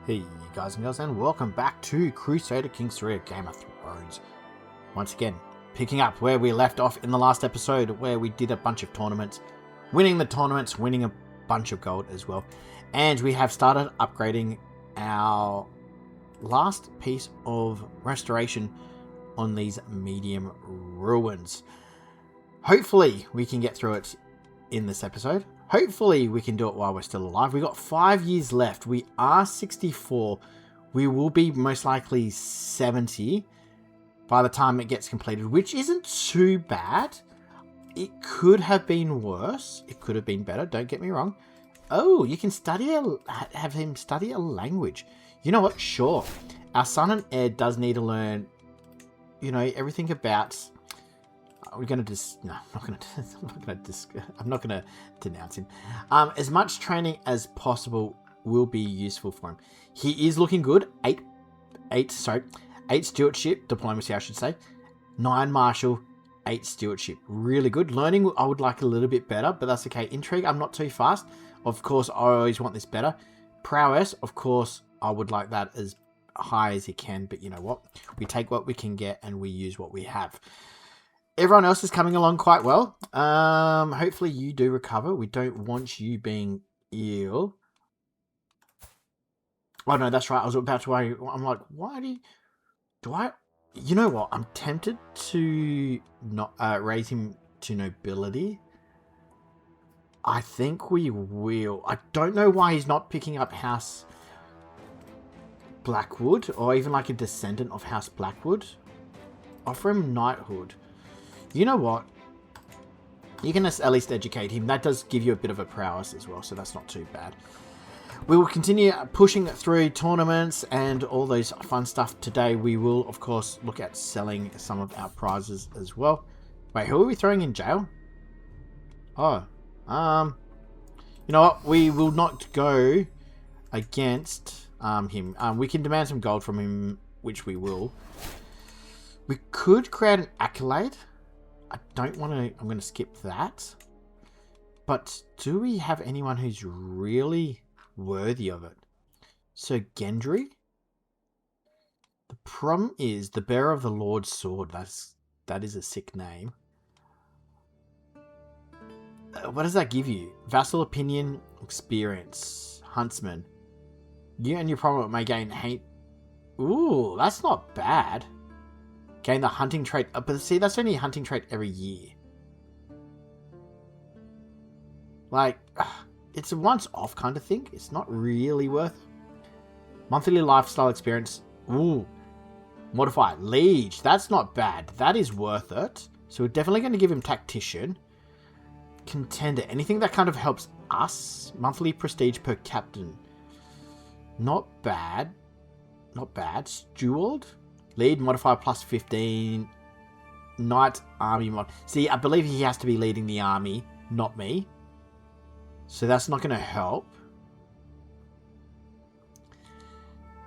Hey guys and girls, and welcome back to Crusader Kings 3 of Game of Thrones. Once again, picking up where we left off in the last episode, where we did a bunch of tournaments, winning the tournaments, winning a bunch of gold as well, and we have started upgrading our last piece of restoration on these medium ruins. Hopefully we can get through it in this episode. Hopefully we can do it while we're still alive. We've got 5 years left. We are 64. We will be most likely 70 by the time it gets completed, which isn't too bad. It could have been worse. It could have been better. Don't get me wrong. Oh, you can have him study a language. You know what? Sure. Our son and heir does need to learn, everything about... We're going to no, I'm not going to denounce him. As much training as possible will be useful for him. He is looking good. 8 stewardship, diplomacy I should say. 9 martial, 8 stewardship. Really good. Learning I would like a little bit better, but that's okay. Intrigue, I'm not too fast. Of course, I always want this better. Prowess, of course, I would like that as high as you can, but you know what? We take what we can get and we use what we have. Everyone else is coming along quite well. Hopefully you do recover. We don't want you being ill. Oh no, that's right. I was about to. I'm like, why do I? You know what? I'm tempted to not raise him to nobility. I think we will. I don't know why he's not picking up House Blackwood or even like a descendant of House Blackwood. Offer him knighthood. You know what? You can at least educate him. That does give you a bit of a prowess as well, so that's not too bad. We will continue pushing through tournaments and all those fun stuff. Today we will, of course, look at selling some of our prizes as well. Wait, who are we throwing in jail? Oh, you know what? We will not go against him. We can demand some gold from him, which we will. We could create an accolade. I don't want to... I'm going to skip that. But do we have anyone who's really worthy of it? So Gendry? The problem is the bearer of the Lord's sword. That is a sick name. What does that give you? Vassal opinion, experience, huntsman. You and your prominent may gain hate. Ooh, that's not bad. Gain the hunting trait. But see, that's only a hunting trait every year. Like, it's a once-off kind of thing. It's not really worth. Monthly lifestyle experience. Ooh. Modify. Liege. That's not bad. That is worth it. So we're definitely going to give him Tactician. Contender. Anything that kind of helps us. Monthly prestige per captain. Not bad. Not bad. Steward. Lead modifier plus 15. Knight army mod. See, I believe he has to be leading the army, not me. So that's not going to help.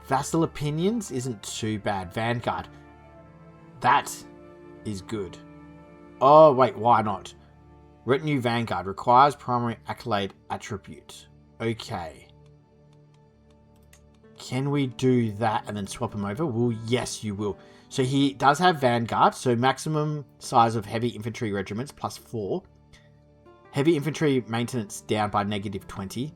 Vassal opinions isn't too bad. Vanguard. That is good. Oh, wait, why not? Retinue Vanguard requires primary accolade attribute. Okay. Can we do that and then swap him over? Well, yes, you will. So he does have Vanguard. So maximum size of heavy infantry regiments plus 4. Heavy infantry maintenance down by -20.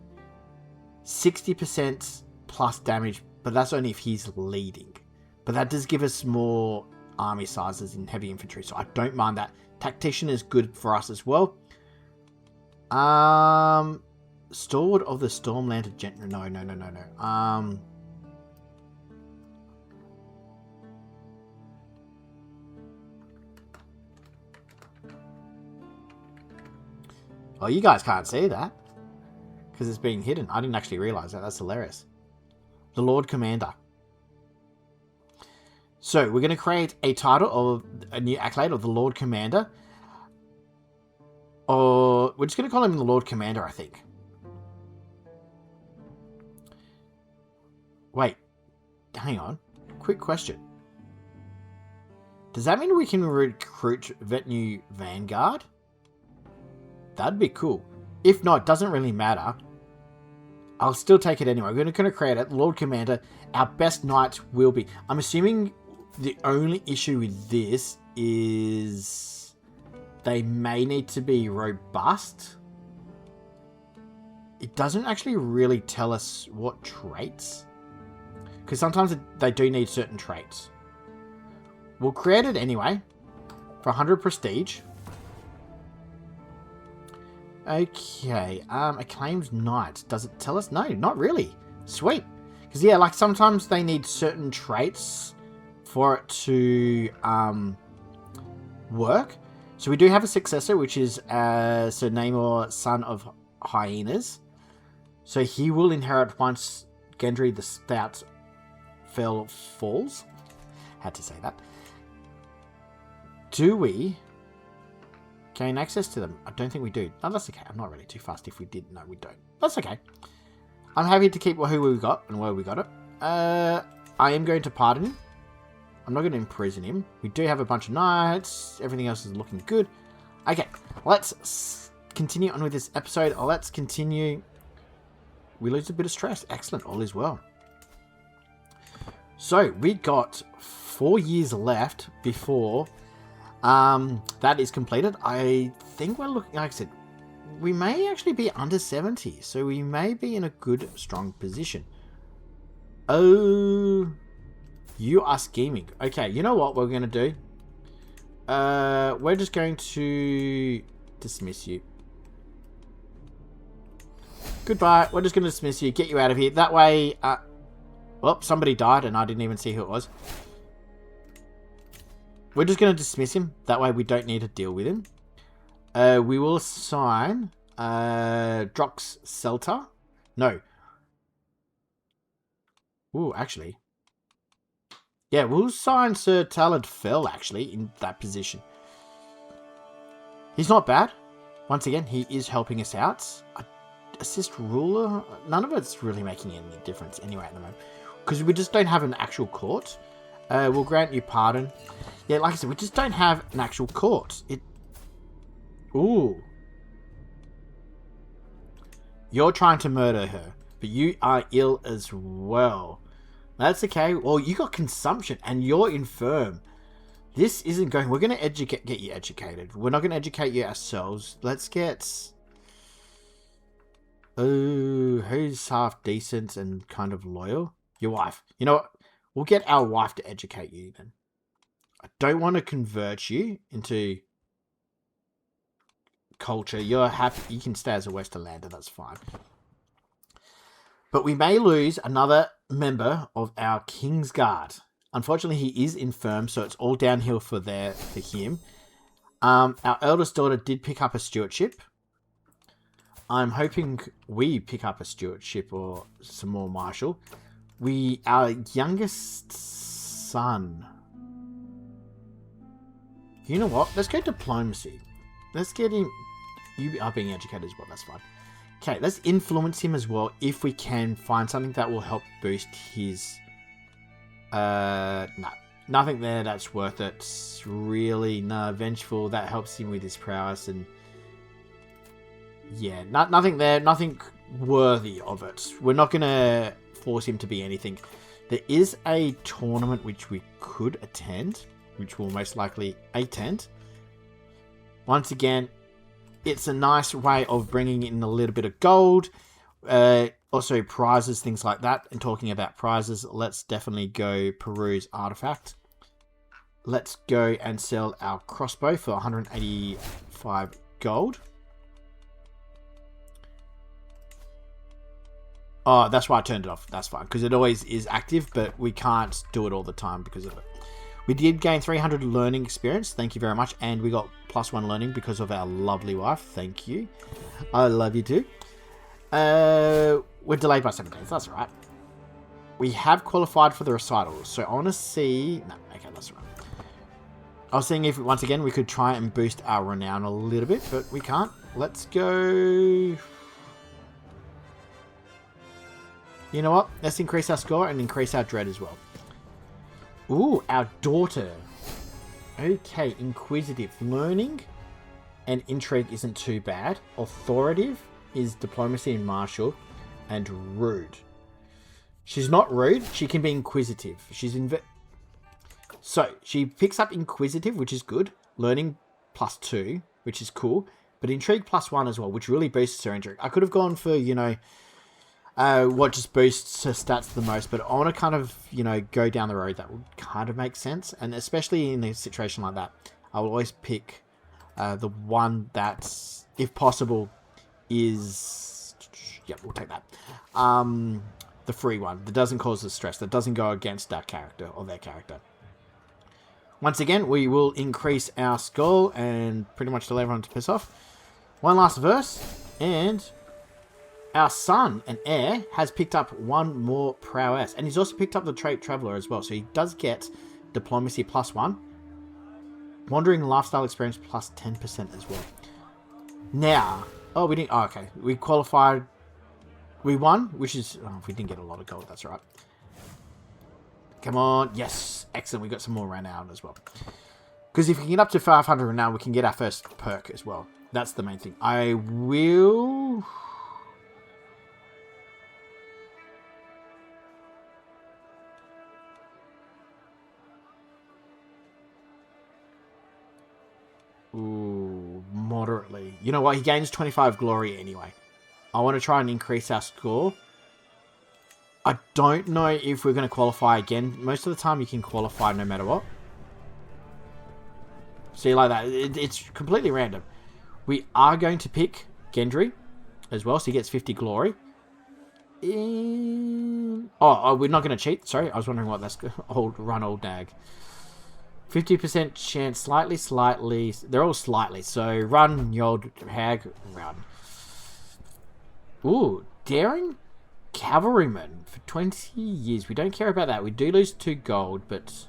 60% plus damage. But that's only if he's leading. But that does give us more army sizes in heavy infantry. So I don't mind that. Tactician is good for us as well. Stalwart of the Stormlander Gentry. No. Oh, you guys can't see that. Because it's being hidden. I didn't actually realize that. That's hilarious. The Lord Commander. So, we're going to create a title of a new accolade of the Lord Commander. Or, we're just going to call him the Lord Commander, I think. Wait. Hang on. Quick question. Does that mean we can recruit Retinue Vanguard? That'd be cool. If not, it doesn't really matter. I'll still take it anyway. We're going to create it. Lord Commander, our best knight will be... I'm assuming the only issue with this is they may need to be robust. It doesn't actually really tell us what traits. Because sometimes they do need certain traits. We'll create it anyway. For 100 prestige. Okay. Acclaimed knight. Does it tell us? No, not really. Sweet. Because, yeah, like sometimes they need certain traits for it to work. So we do have a successor, which is Sir Namor, son of Hyenas. So he will inherit once Gendry the Stout falls. Had to say that. Do we gain access to them? I don't think we do. No, that's okay. I'm not really too fast if we did. No, we don't. That's okay. I'm happy to keep who we got and where we got it. I am going to pardon him. I'm not going to imprison him. We do have a bunch of knights. Everything else is looking good. Okay, let's continue on with this episode. Let's continue. We lose a bit of stress. Excellent. All is well. So, we got 4 years left before that is completed. I think we're looking, like I said, we may actually be under 70. So, we may be in a good, strong position. Oh, you are scheming. Okay, you know what we're going to do? We're just going to dismiss you. Goodbye. We're just going to dismiss you. Get you out of here. That way... well, somebody died and I didn't even see who it was. We're just going to dismiss him. That way we don't need to deal with him. We will assign Drox Celta. No. Ooh, actually. Yeah, we'll assign Sir Talad Fell, actually, in that position. He's not bad. Once again, he is helping us out. Assist ruler? None of it's really making any difference anyway at the moment. Because we just don't have an actual court. We'll grant you pardon. Yeah, like I said, we just don't have an actual court. Ooh. You're trying to murder her. But you are ill as well. That's okay. Well, you got consumption and you're infirm. This isn't going... We're going to get you educated. We're not going to educate you ourselves. Let's get... Oh, who's half decent and kind of loyal? Your wife. You know what? We'll get our wife to educate you then. I don't want to convert you into culture. You're happy. You can stay as a Westerlander. That's fine. But we may lose another member of our Kingsguard. Unfortunately, he is infirm, so it's all downhill for him. Our eldest daughter did pick up a stewardship. I'm hoping we pick up a stewardship or some more marshal. Our youngest son. You know what? Let's go diplomacy. Let's get him. You are being educated as well. That's fine. Okay, let's influence him as well if we can find something that will help boost his... No. Nothing there that's worth it. Really, no. Vengeful, that helps him with his prowess and... Yeah, nothing there. Nothing worthy of it. We're not going to force him to be anything. There is a tournament which we could attend, which we'll most likely attend. Once again, it's a nice way of bringing in a little bit of gold. Also prizes, things like that. And talking about prizes, let's definitely go peruse artifact. Let's go and sell our crossbow for 185 gold. Oh, that's why I turned it off. That's fine. Because it always is active, but we can't do it all the time because of it. We did gain 300 learning experience. Thank you very much. And we got +1 learning because of our lovely wife. Thank you. I love you too. We're delayed by 7 days. That's all right. We have qualified for the recitals. So I want to see... No, okay, that's all right. I was seeing if, once again, we could try and boost our renown a little bit, but we can't. Let's go... You know what? Let's increase our score and increase our dread as well. Ooh, our daughter. Okay, inquisitive. Learning and intrigue isn't too bad. Authoritative is diplomacy and martial. and rude. She's not rude. She can be inquisitive. So, she picks up inquisitive, which is good. Learning +2, which is cool. But intrigue +1 as well, which really boosts her intrigue. I could have gone for, you know, what just boosts her stats the most. But I want to kind of, you know, go down the road that would kind of make sense. And especially in a situation like that, I will always pick the one that's, if possible, is... Yep, we'll take that. The free one that doesn't cause the stress, that doesn't go against that character or their character. Once again, we will increase our skull and pretty much tell everyone to piss off. One last verse, and our son and heir has picked up one more prowess, and he's also picked up the trait Traveler as well, so he does get diplomacy +1, wandering lifestyle experience +10% as well. Now, oh, we didn't, oh, okay, we qualified, we won, which is, oh, we didn't get a lot of gold, that's right. Come on, yes, excellent, we got some more renown as well. Because if we can get up to 500 renown, we can get our first perk as well. That's the main thing. I will... Ooh, moderately. You know what? He gains 25 glory anyway. I want to try and increase our score. I don't know if we're going to qualify again. Most of the time you can qualify no matter what. See, like that. It's completely random. We are going to pick Gendry as well, so he gets 50 glory. Oh, we're not going to cheat. Sorry, I was wondering what that's... Old dag. 50% chance, slightly. They're all slightly. So, run, you old hag, run. Ooh, daring cavalryman for 20 years. We don't care about that. We do lose 2 gold, but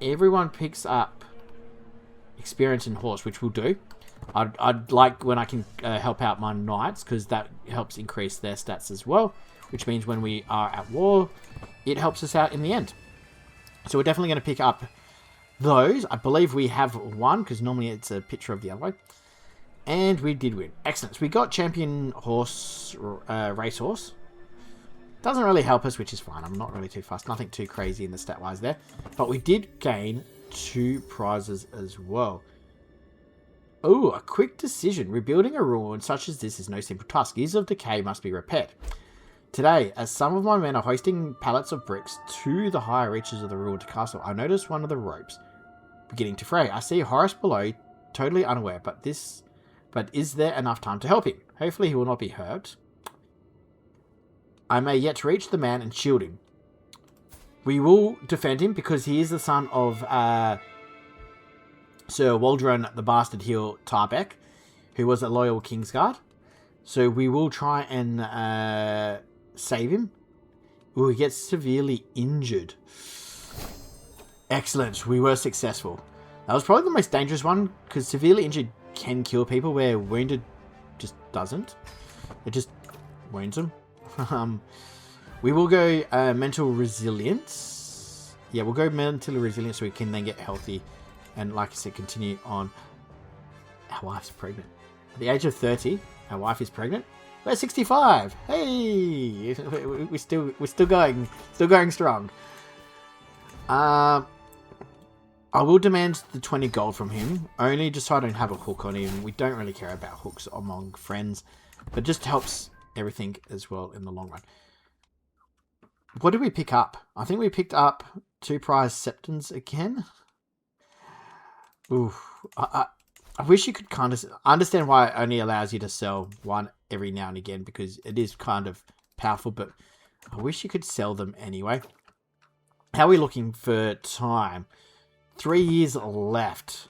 everyone picks up experience in horse, which we'll do. I'd like when I can help out my knights, because that helps increase their stats as well, which means when we are at war, it helps us out in the end. So we're definitely going to pick up those. I believe we have one, because normally it's a picture of the other way. And we did win. Excellent. So we got champion horse, racehorse. Doesn't really help us, which is fine. I'm not really too fussed. Nothing too crazy in the stat-wise there. But we did gain 2 prizes as well. Oh, a quick decision. Rebuilding a ruin such as this is no simple task. Years of decay must be repaired. Today, as some of my men are hoisting pallets of bricks to the higher reaches of the ruined castle, I notice one of the ropes beginning to fray. I see Horace below, totally unaware, but is there enough time to help him? Hopefully he will not be hurt. I may yet reach the man and shield him. We will defend him because he is the son of Sir Waldron the Bastard Heel Tarbeck, who was a loyal Kingsguard. So we will try and save him. Ooh, he gets severely injured. Excellent. We were successful. That was probably the most dangerous one, because severely injured can kill people, where wounded just doesn't. It just wounds them. We will go mental resilience. Yeah, we'll go mental resilience so we can then get healthy. And like I said, continue on. Our wife's pregnant. At the age of 30, our wife is pregnant. We're 65. Hey, we're still going strong. I will demand the 20 gold from him, only just so I don't have a hook on him. We don't really care about hooks among friends, but just helps everything as well in the long run. What did we pick up? I think we picked up 2 prize septons again. Ooh, I wish you could kind of understand why it only allows you to sell one every now and again, because it is kind of powerful, but I wish you could sell them anyway. How are we looking for time? 3 years left.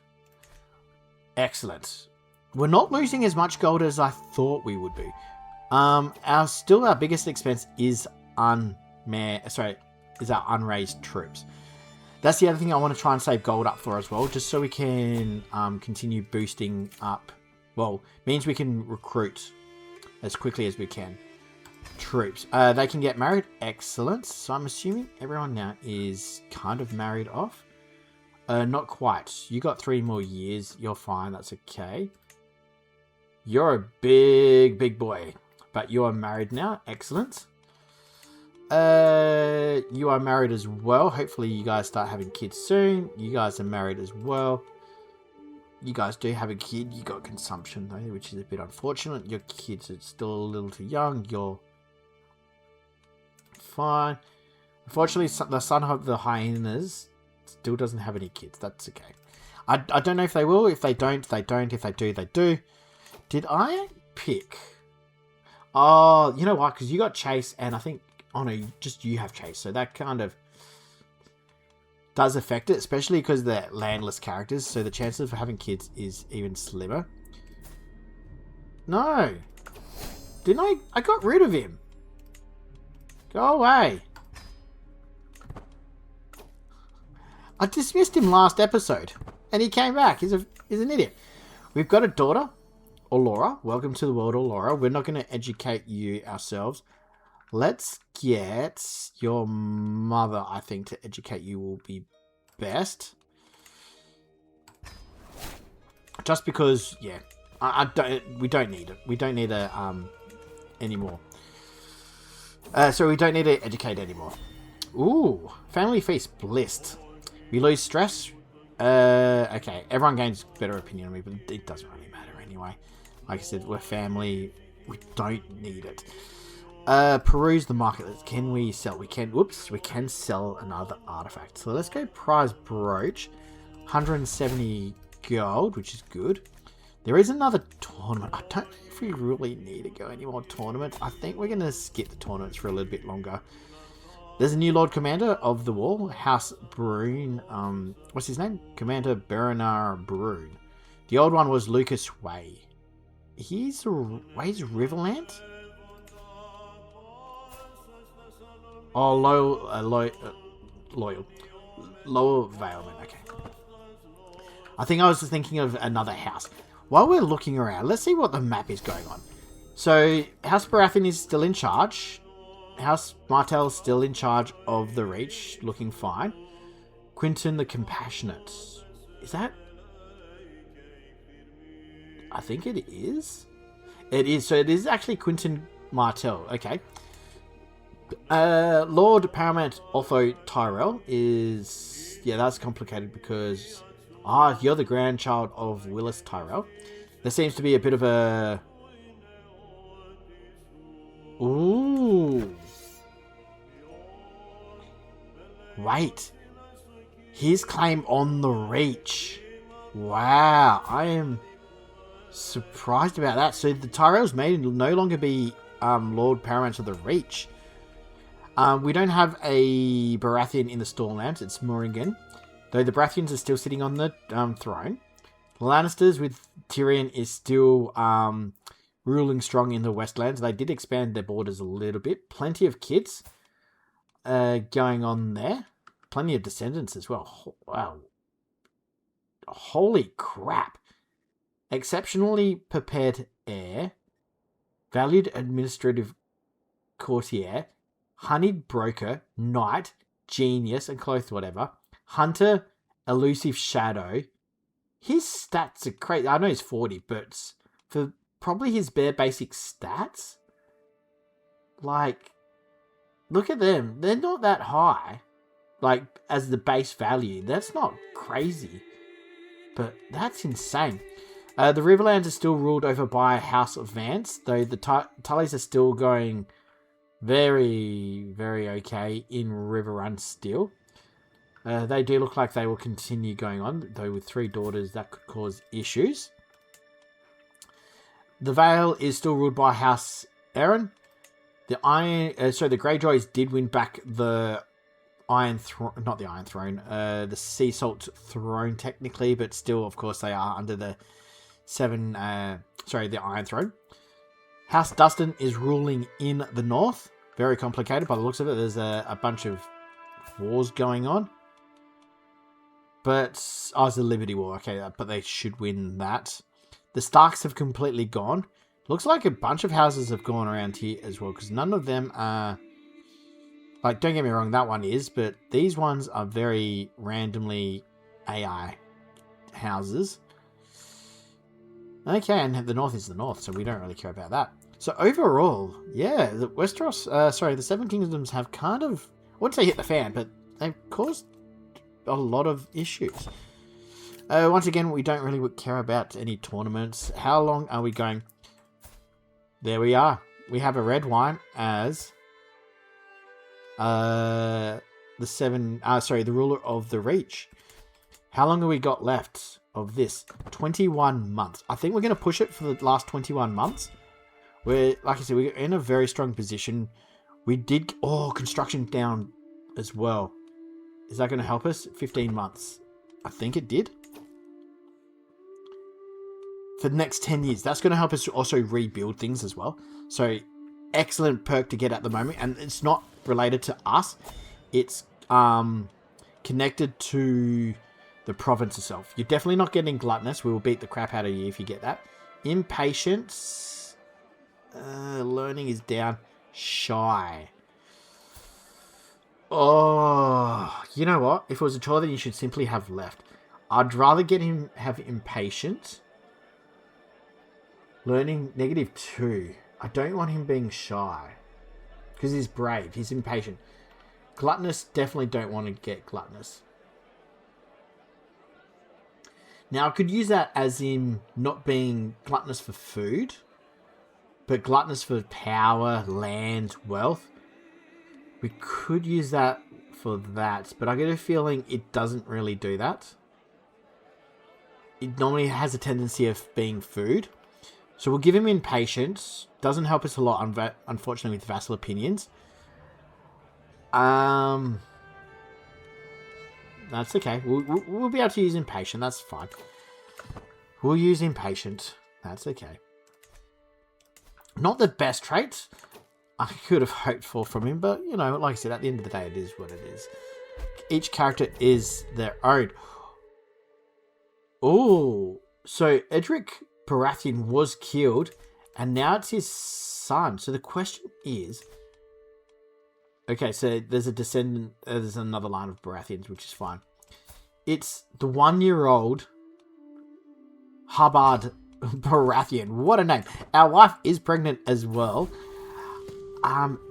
Excellent. We're not losing as much gold as I thought we would be. Our biggest expense is our unraised troops. That's the other thing I want to try and save gold up for as well, just so we can continue boosting up. Well, means we can recruit as quickly as we can troops. They can get married. Excellent. So I'm assuming everyone now is kind of married off. Not quite. You got 3 more years. You're fine. That's okay. You're a big boy. But you are married now. Excellent. You are married as well. Hopefully you guys start having kids soon. You guys are married as well. You guys do have a kid. You got consumption though, which is a bit unfortunate. Your kids are still a little too young. You're fine. Unfortunately, the son of the hyenas still doesn't have any kids. That's okay. I don't know if they will. If they don't, they don't. If they do, they do. Did I pick? Oh, you know what? Because you got Chase, and I think... Oh, no, just you have Chase. So that kind of does affect it, especially because they're landless characters. So the chances of having kids is even slimmer. No. Didn't I? I got rid of him. Go away. I dismissed him last episode, and he came back. He's an idiot. We've got a daughter, Laura. Welcome to the world, Laura. We're not going to educate you ourselves. Let's get your mother, I think, to educate you will be best. Just because, yeah, we don't need it. We don't need a anymore. So we don't need to educate anymore. Ooh, family feast blissed. We lose stress. Okay, everyone gains better opinion of me, but it doesn't really matter anyway. Like I said, we're family. We don't need it. Peruse the market. Can we sell? We can. Whoops. We can sell another artifact. So let's go prize brooch. 170 gold, which is good. There is another tournament. I don't know if we really need to go any more tournaments. I think we're going to skip the tournaments for a little bit longer. There's a new Lord Commander of the Wall, House Brune. What's his name? Commander Bernard Brune. The old one was Lucas Way. He's Riverland? Oh, loyal. Lower Valeman, okay. I think I was thinking of another house. While we're looking around, let's see what the map is going on. So, House Baratheon is still in charge. House Martell is still in charge of the Reach, looking fine. Quinton the Compassionate. Is that... I think it is. It is. So it is actually Quinton Martell. Okay. Lord Paramount Otho Tyrell is... Yeah, that's complicated because... you're the grandchild of Willis Tyrell. There seems to be a bit of a... Ooh. Wait. His claim on the Reach. Wow. I am surprised about that. So the Tyrells may no longer be Lord Paramount of the Reach. We don't have a Baratheon in the Stormlands. It's Moringan. Though the Baratheons are still sitting on the throne. The Lannisters with Tyrion is still ruling strong in the Westlands. They did expand their borders a little bit. Plenty of kids going on there. Plenty of descendants as well. Wow. Holy crap. Exceptionally prepared heir. Valued administrative courtier. Honeyed broker. Knight. Genius and clothed whatever. Hunter. Elusive shadow. His stats are crazy. I know he's 40, but for probably his bare basic stats, like, look at them. They're not that high. Like, as the base value. That's not crazy. But that's insane. The Riverlands are still ruled over by House of Vance, though the Tullys are still going very, very okay in Riverrun still. They do look like they will continue going on, though with 3 daughters that could cause issues. The Vale is still ruled by House Aaron. The Greyjoys did win back the the Sea Salt Throne technically, but still, of course, they are under the the Iron Throne. House Dustin is ruling in the north. Very complicated by the looks of it. There's a bunch of wars going on. But, it's the Liberty War. Okay, but they should win that. The Starks have completely gone. Looks like a bunch of houses have gone around here as well, because none of them are... Like, don't get me wrong, that one is, but these ones are very randomly AI houses. Okay, and the north is the north, so we don't really care about that. So overall, yeah, the the Seven Kingdoms have kind of, I wouldn't say hit the fan, but they've caused a lot of issues. Once again, we don't really care about any tournaments. How long are we going? There we are. We have a red wine as the ruler of the Reach. How long have we got left of this? 21 months. I think we're going to push it for the last 21 months. We're, like I said, we're in a very strong position. We did... Oh, construction down as well. Is that going to help us? 15 months. I think it did. For the next 10 years. That's going to help us to also rebuild things as well. So, excellent perk to get at the moment. And it's not related to us. It's connected to the province itself. You're definitely not getting gluttonous. We will beat the crap out of you if you get that. Impatience. Learning is down. Shy. Oh, you know what? If it was a chore, then you should simply have left. I'd rather have impatient. Learning -2. I don't want him being shy. Because he's brave. He's impatient. Gluttonous, definitely don't want to get gluttonous. Now, I could use that as in not being gluttonous for food, but gluttonous for power, land, wealth. We could use that for that, but I get a feeling it doesn't really do that. It normally has a tendency of being food. So we'll give him impatience. Doesn't help us a lot, unfortunately, with vassal opinions. That's okay. We'll be able to use impatient. That's fine. We'll use impatient. That's okay. Not the best traits I could have hoped for from him, but, you know, like I said, at the end of the day, it is what it is. Each character is their own. Oh, so Edric Baratheon was killed, and now it's his son. So the question is... Okay, so there's a descendant, there's another line of Baratheons, which is fine. It's the 1-year-old Hubbard Baratheon. What a name. Our wife is pregnant as well.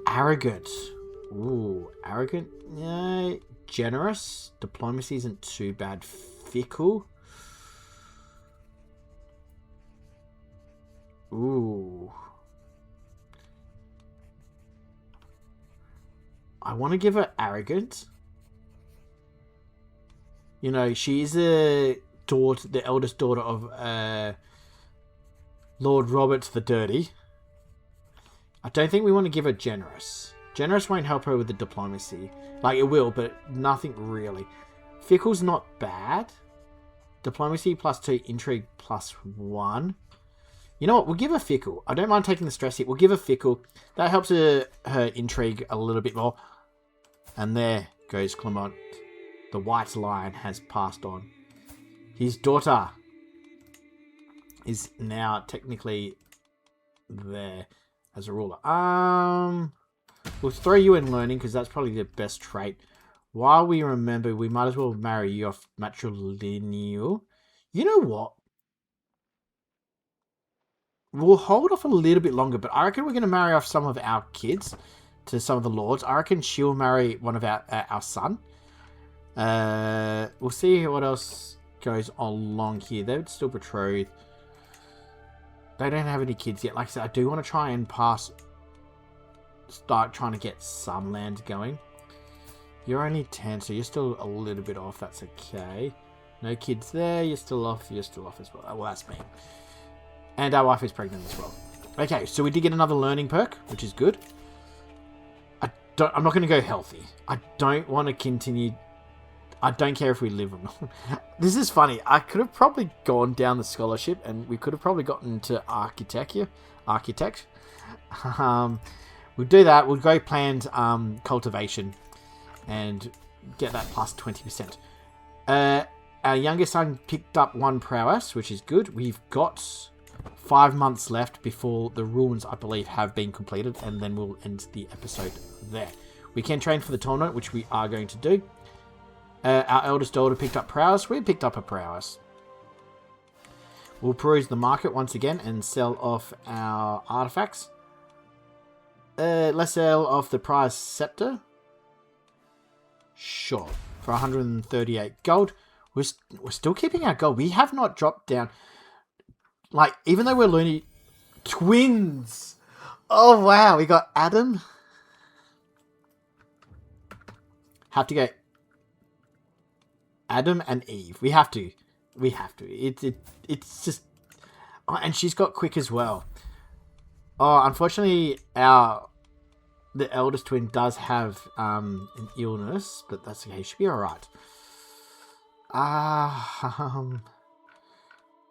Arrogant. Ooh, arrogant. Yeah, generous. Diplomacy isn't too bad. Fickle. Ooh. I want to give her arrogant. You know, she is the eldest daughter of Lord Robert the Dirty. I don't think we want to give her generous. Generous won't help her with the diplomacy. Like, it will, but nothing really. Fickle's not bad. Diplomacy +2, intrigue +1. You know what? We'll give her fickle. I don't mind taking the stress hit. We'll give her fickle. That helps her intrigue a little bit more. And there goes Clement. The White Lion has passed on. His daughter is now technically there as a ruler. We'll throw you in learning because that's probably the best trait. While we remember, we might as well marry you off matrilineal. You know what? We'll hold off a little bit longer, but I reckon we're going to marry off some of our kids to some of the lords. I reckon she'll marry one of our son. We'll see what else goes along here. They're still betrothed. They don't have any kids yet. Like I said, I do want to try and start trying to get some land going. You're only 10, so you're still a little bit off. That's okay. No kids there. You're still off. You're still off as well. Well, that's me. And our wife is pregnant as well. Okay, so we did get another learning perk, which is good. I'm not going to go healthy. I don't want to continue. I don't care if we live or not. This is funny. I could have probably gone down the scholarship, and we could have probably gotten to architect. We'll do that. We'll go planned cultivation and get that plus 20%. Our youngest son picked up 1 prowess, which is good. We've got 5 months left before the ruins, I believe, have been completed, and then we'll end the episode there. We can train for the tournament, which we are going to do. Our eldest daughter picked up prowess. We picked up a prowess. We'll peruse the market once again and sell off our artifacts. Let's sell off the prize scepter. Sure. For 138 gold. We're still keeping our gold. We have not dropped down. Like, even though we're loony... Twins! Oh, wow. We got Adam. Have to go... Adam and Eve. We have to. We have to. It's just... Oh, and she's got quick as well. Oh, unfortunately, the eldest twin does have an illness, but that's okay. She should be alright.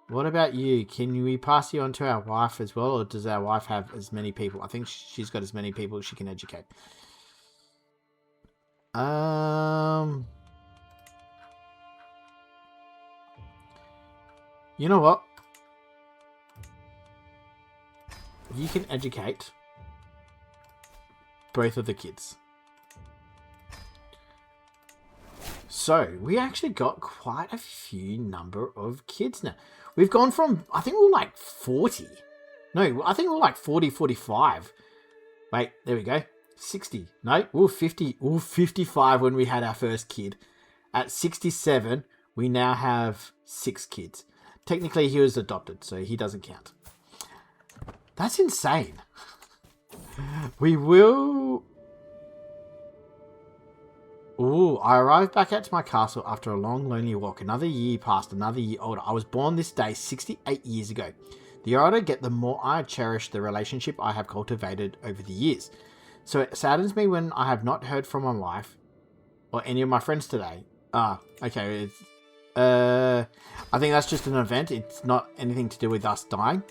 What about you? Can we pass you on to our wife as well, or does our wife have as many people? I think she's got as many people as she can educate. You know what? You can educate both of the kids. So, we actually got quite a few number of kids now. We've gone from, I think we were like 40. No, I think we were like 40, 45. Wait, there we go. 60. No, we were 50. We were 55 when we had our first kid. At 67, we now have 6 kids. Technically, he was adopted, so he doesn't count. That's insane. We will... Ooh, I arrived back out to my castle after a long, lonely walk. Another year passed, another year older. I was born this day 68 years ago. The older I get, the more I cherish the relationship I have cultivated over the years. So it saddens me when I have not heard from my wife or any of my friends today. Okay. I think that's just an event. It's not anything to do with us dying.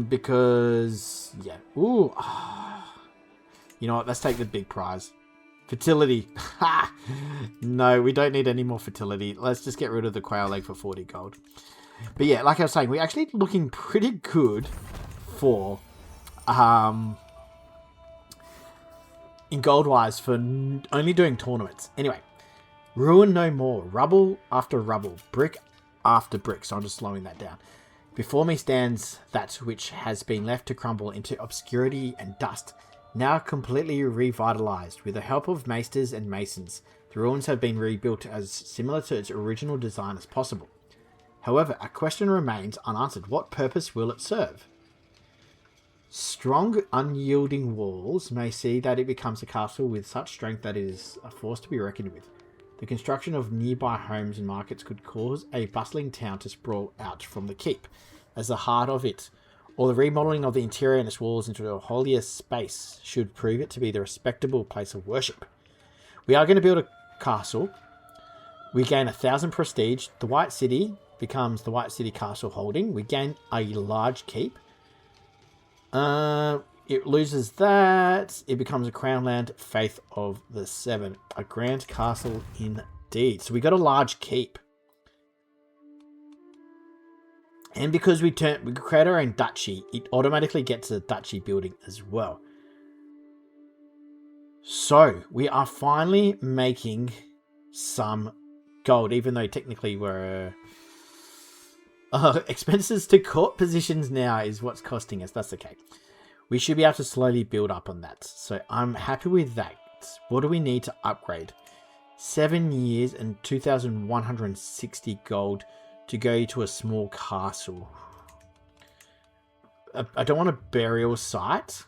Because, yeah. Ooh. You know what? Let's take the big prize. Fertility. No, we don't need any more fertility. Let's just get rid of the quail egg for 40 gold. But yeah, like I was saying, we're actually looking pretty good for, in gold-wise, for only doing tournaments. Anyway, ruin no more. Rubble after rubble. Brick after brick. So I'm just slowing that down. Before me stands that which has been left to crumble into obscurity and dust. Now completely revitalized. With the help of maesters and masons, the ruins have been rebuilt as similar to its original design as possible. However, a question remains unanswered. What purpose will it serve? Strong, unyielding walls may see that it becomes a castle with such strength that it is a force to be reckoned with. The construction of nearby homes and markets could cause a bustling town to sprawl out from the keep as the heart of it, or the remodeling of the interior and its walls into a holier space should prove it to be the respectable place of worship. We are going to build a castle. We gain 1,000 prestige. The White City becomes the White City Castle Holding. We gain a large keep. It loses that. It becomes a Crown Land, Faith of the Seven. A grand castle indeed. So we got a large keep. And because we create our own duchy, it automatically gets a duchy building as well. So, we are finally making some gold, even though technically we're... expenses to court positions now is what's costing us. That's okay. We should be able to slowly build up on that. So, I'm happy with that. What do we need to upgrade? 7 years and 2,160 gold to go to a small castle. I don't want a burial site.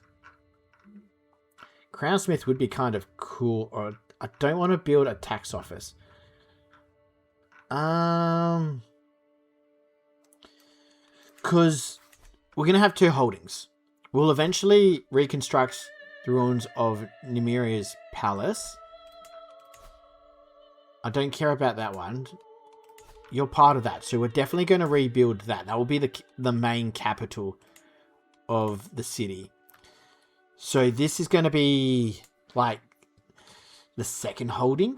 Crownsmith would be kind of cool. Or I don't want to build a tax office. Because we're going to have 2 holdings. We'll eventually reconstruct the ruins of Nymeria's palace. I don't care about that one. You're part of that, so we're definitely going to rebuild that. That will be the main capital of the city. So this is going to be like the second holding.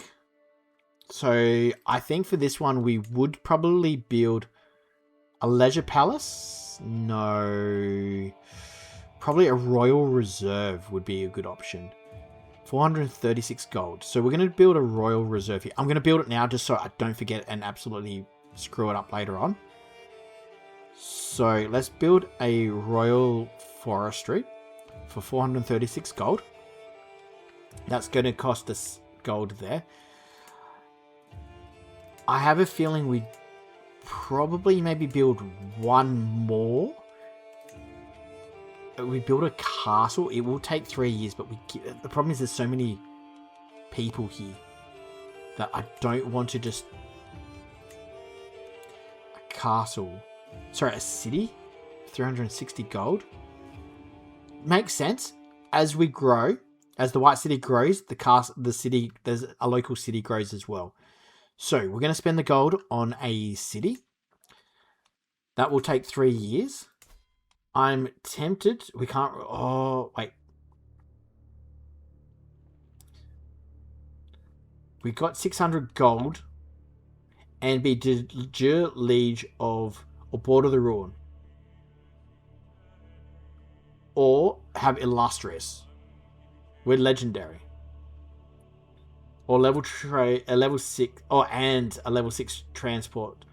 So I think for this one we would probably build a leisure palace. No, probably a royal reserve would be a good option. 436 gold. So we're going to build a royal reserve here. I'm going to build it now just so I don't forget and absolutely screw it up later on. So let's build a royal forestry for 436 gold. That's going to cost us gold there. I have a feeling we probably maybe build one more. We build a castle. It will take 3 years, but the problem is there's so many people here that I don't want to just... A castle. Sorry, a city? 360 gold? Makes sense. As we grow, as the White City grows, the city, there's a local city grows as well. So we're going to spend the gold on a city. That will take 3 years. I'm tempted. We can't... Oh, wait. We got 600 gold and be de Liege of... Or Border the Ruin. Or have Illustrious. We're legendary. Or level 6... Oh, and a level 6 transport.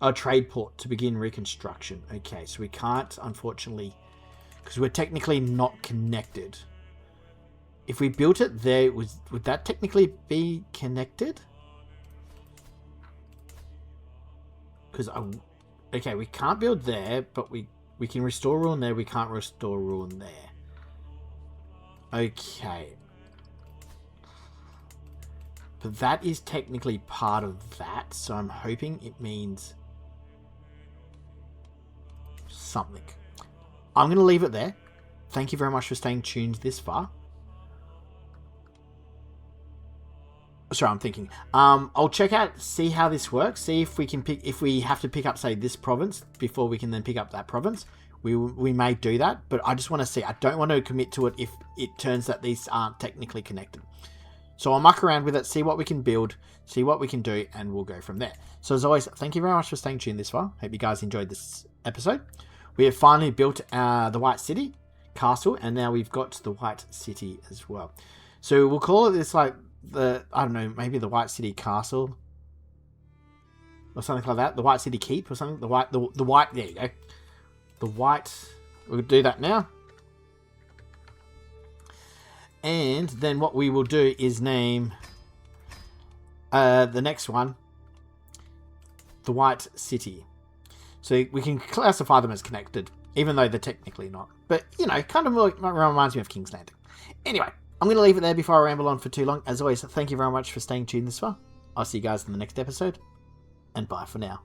A trade port to begin reconstruction. Okay, so we can't, unfortunately, because we're technically not connected. If we built it there, would that technically be connected? Because okay, we can't build there, but we can restore ruin there. We can't restore ruin there. Okay, but that is technically part of that, so I'm hoping it means something. I'm going to leave it there. Thank you very much for staying tuned this far. Sorry, I'm thinking. I'll check out, see how this works. See if we can if we have to pick up, say, this province before we can then pick up that province. We may do that, but I just want to see. I don't want to commit to it if it turns that these aren't technically connected. So I'll muck around with it, see what we can build, see what we can do, and we'll go from there. So as always, thank you very much for staying tuned this far. Hope you guys enjoyed this episode. We have finally built the White City castle, and now we've got the White City as well. So we'll call it this, like, I don't know, maybe the White City Castle or something like that. The White City Keep or something. The white, there you go. The White, we'll do that now. And then what we will do is name the next one the White City. So we can classify them as connected, even though they're technically not. But, you know, kind of reminds me of King's Landing. Anyway, I'm going to leave it there before I ramble on for too long. As always, thank you very much for staying tuned this far. I'll see you guys in the next episode, and bye for now.